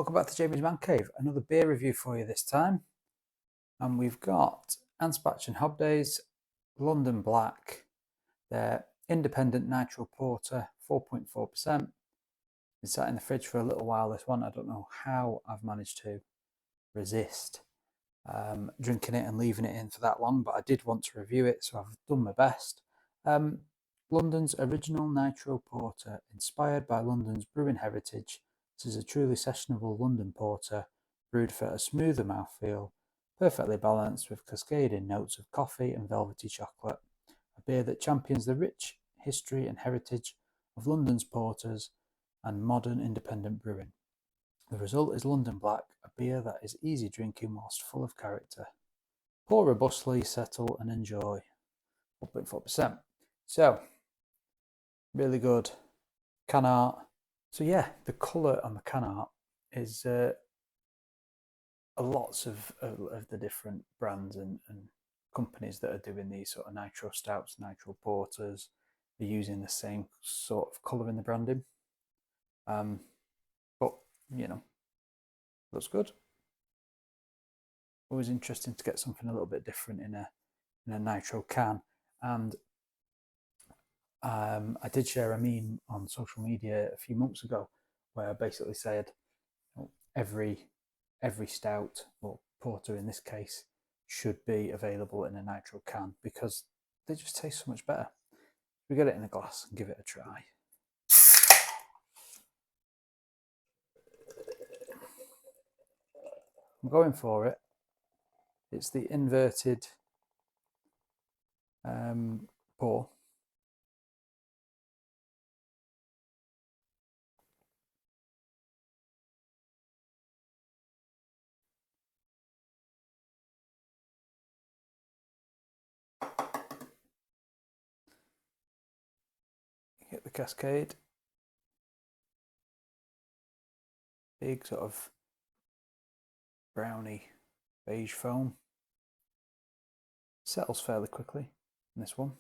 Welcome back to Jamie's Man Cave. Another beer review for you this time. And we've got Anspach Hobday's London Black, their independent Nitro Porter, 4.4%. It's sat in the fridge for a little while, this one. I don't know how I've managed to resist drinking it and leaving it in for that long, but I did want to review it, so I've done my best. London's original Nitro Porter, inspired by London's brewing heritage. This is a truly sessionable London porter, brewed for a smoother mouthfeel, perfectly balanced with cascading notes of coffee and velvety chocolate. A beer that champions the rich history and heritage of London's porters and modern independent brewing. The result is London Black, a beer that is easy drinking whilst full of character. Pour robustly, settle and enjoy. 4.4%. So, really good can art. So yeah, the colour on the can art is lots of the different brands and companies that are doing these sort of nitro stouts, nitro porters, are using the same sort of colour in the branding. But you know, looks good. Always interesting to get something a little bit different in a nitro can. And I did share a meme on social media a few months ago where I basically said, you know, every stout, or porter in this case, should be available in a nitro can because they just taste so much better. We get it in a glass and give it a try. I'm going for it. It's the inverted pour. Get the cascade. Big sort of browny beige foam. Settles fairly quickly in this one.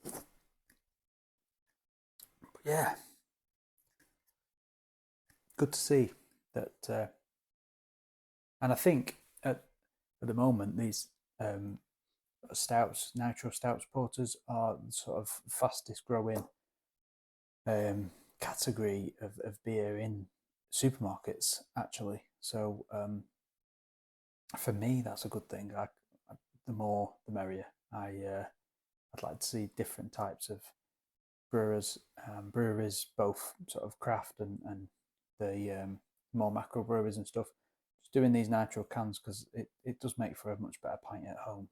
But yeah, good to see that. And I think at the moment these stouts, nitro stouts porters are sort of fastest growing category of beer in supermarkets, actually. So for me, that's a good thing. The more, the merrier. I'd like to see different types of breweries, both sort of craft and the more macro breweries and stuff, just doing these nitro cans because it does make for a much better pint at home.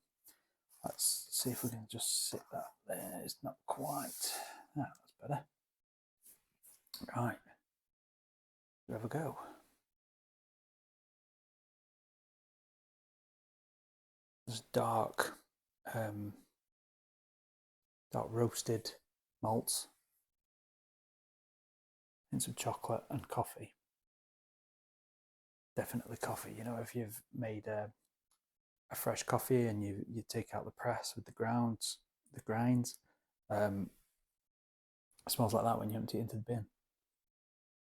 Let's see if we can just sit that there. It's not quite. That's better. Right. Have a go. There's dark roasted malts, hints of chocolate and coffee. Definitely coffee. You know, if you've made a fresh coffee and you take out the press with the grinds, it smells like that when you empty it into the bin,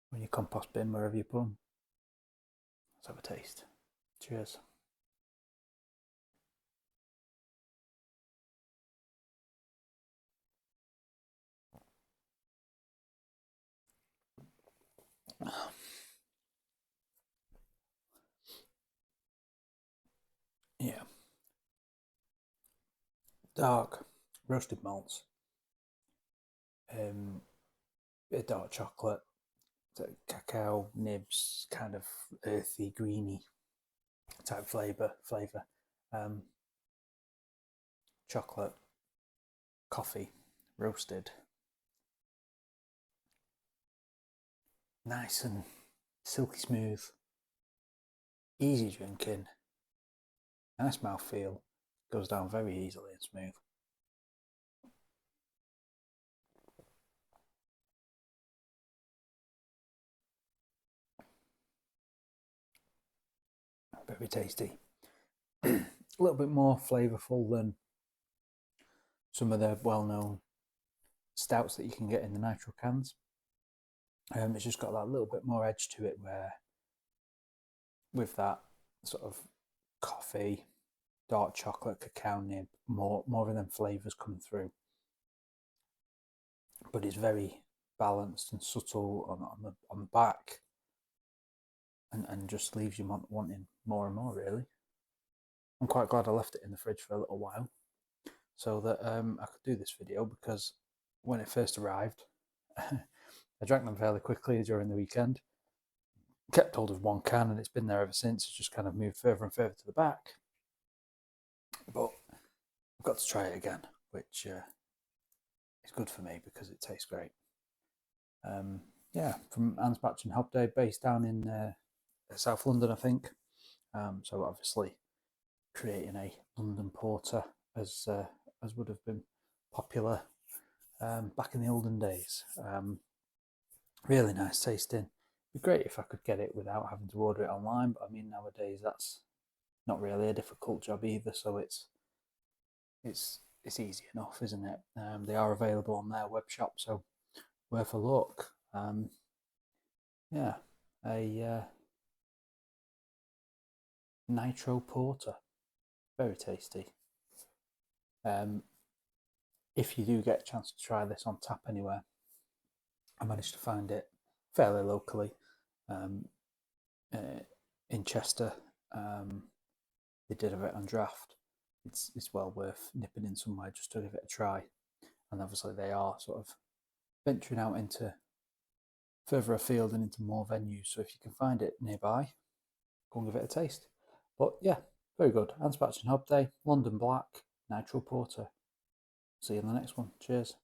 when you compost bin, wherever you put them. Let's have a taste. Cheers. Yeah. Dark roasted malts, dark chocolate, cacao nibs, kind of earthy, greeny type flavor. Chocolate, coffee, roasted, nice and silky smooth, easy drinking, nice mouthfeel, goes down very easily and smooth. Very tasty. A little bit more flavourful than some of the well-known stouts that you can get in the Nitro cans. It's just got that little bit more edge to it, where with that sort of coffee, dark chocolate, cacao nib, more of them flavours coming through. But it's very balanced and subtle on the back, and just leaves you wanting more and more, really. I'm quite glad I left it in the fridge for a little while, so that I could do this video, because when it first arrived, I drank them fairly quickly during the weekend, kept hold of one can, and it's been there ever since. It's just kind of moved further and further to the back. But I've got to try it again, which is good for me because it tastes great. Yeah, from Anspach Hobday, based down in South London, I think. So obviously creating a London porter, as would have been popular back in the olden days. Really nice tasting. It'd be great if I could get it without having to order it online, but I mean, nowadays that's not really a difficult job either, so it's easy enough, isn't it? They are available on their web shop, so worth a look. Yeah, a Nitro porter, very tasty. If you do get a chance to try this on tap anywhere, I managed to find it fairly locally in Chester. They did have it on draft. It's well worth nipping in somewhere just to give it a try. And obviously they are sort of venturing out into further afield and into more venues. So if you can find it nearby, go and give it a taste. But yeah, very good. Anspach Hobday, London Black, Nitro Porter. See you in the next one. Cheers.